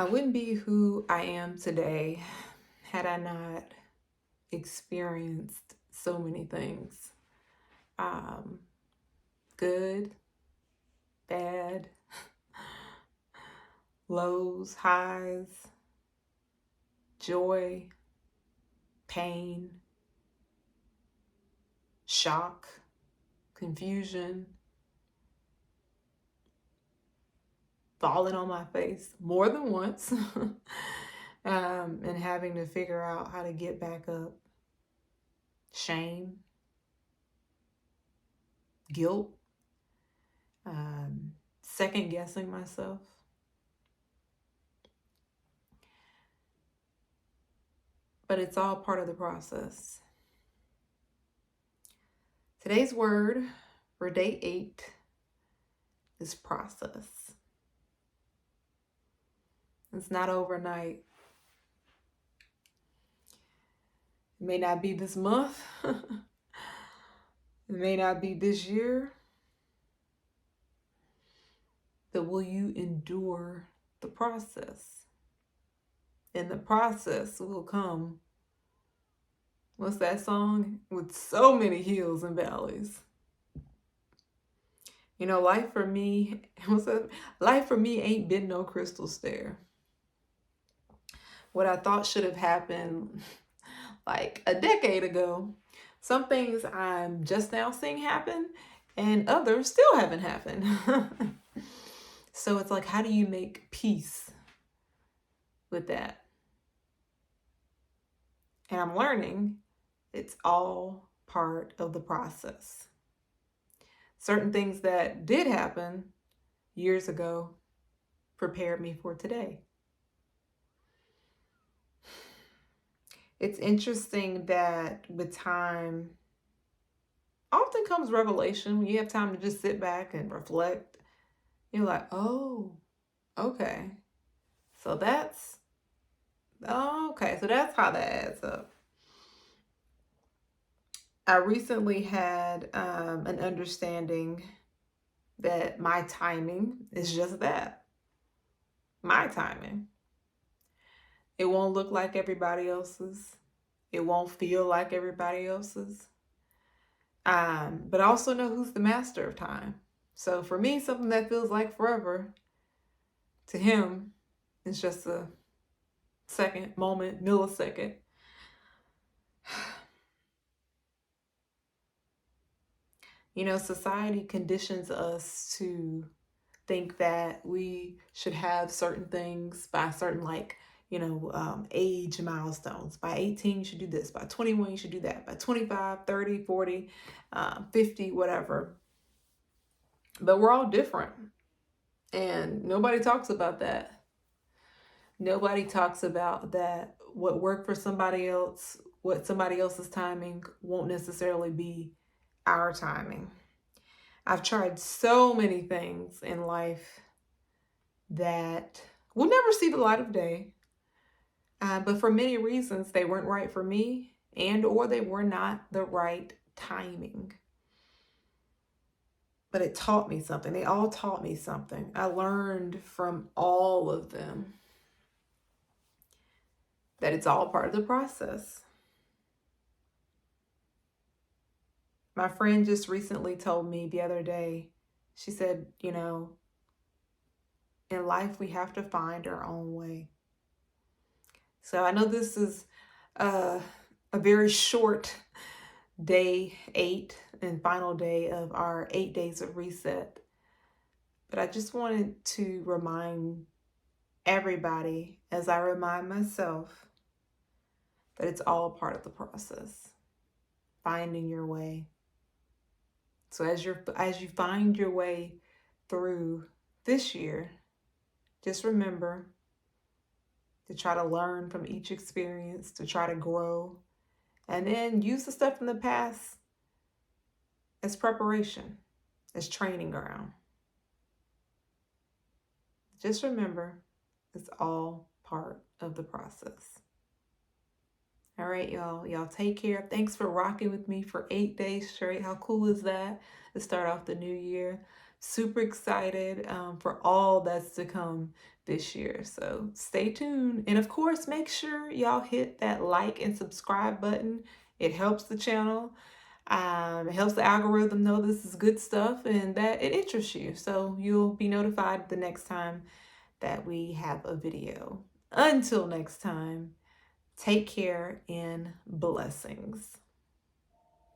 I wouldn't be who I am today had I not experienced so many things. Um, Good, bad, lows, highs, joy, pain, shock, confusion, falling on my face more than once, and having to figure out how to get back up, shame, guilt, second guessing myself. But it's all part of the process. Today's word for day 8 is process. It's not overnight. It may not be this month. It may not be this year. But will you endure the process? And the process will come. What's that song? With so many hills and valleys. You know, life for me, what's that? Life for me ain't been no crystal stair. What I thought should have happened like a decade ago, some things I'm just now seeing happen, and others still haven't happened. So it's like, how do you make peace with that? And I'm learning it's all part of the process. Certain things that did happen years ago prepared me for today. It's interesting that with time often comes revelation. When you have time to just sit back and reflect, you're like, oh, okay. So that's okay. So that's how that adds up. I recently had an understanding that my timing is just that, my timing. It won't look like everybody else's. It won't feel like everybody else's. But I also know who's the master of time. So for me, something that feels like forever, to him, it's just a second, moment, millisecond. You know, society conditions us to think that we should have certain things by certain, like, age milestones. By 18, you should do this. By 21, you should do that. By 25, 30, 40, 50, whatever. But we're all different. And nobody talks about that. Nobody talks about that. What worked for somebody else, what somebody else's timing won't necessarily be our timing. I've tried so many things in life that will never see the light of day. But for many reasons, they weren't right for me, and or they were not the right timing. But it taught me something. They all taught me something. I learned from all of them that it's all part of the process. My friend just recently told me the other day, she said, in life we have to find our own way. So I know this is a very short day 8 and final day of our 8 days of reset. But I just wanted to remind everybody, as I remind myself, that it's all part of the process, finding your way. So as you find your way through this year, just remember to try to learn from each experience, to try to grow, and then use the stuff from the past as preparation, as training ground. Just remember, it's all part of the process. All right, y'all. Y'all take care. Thanks for rocking with me for 8 days straight. How cool is that? To start off the new year. super excited for all that's to come this year. So stay tuned. And of course, make sure y'all hit that like and subscribe button. It helps the channel. It helps the algorithm know this is good stuff and that it interests you. So you'll be notified the next time that we have a video. Until next time, take care and blessings.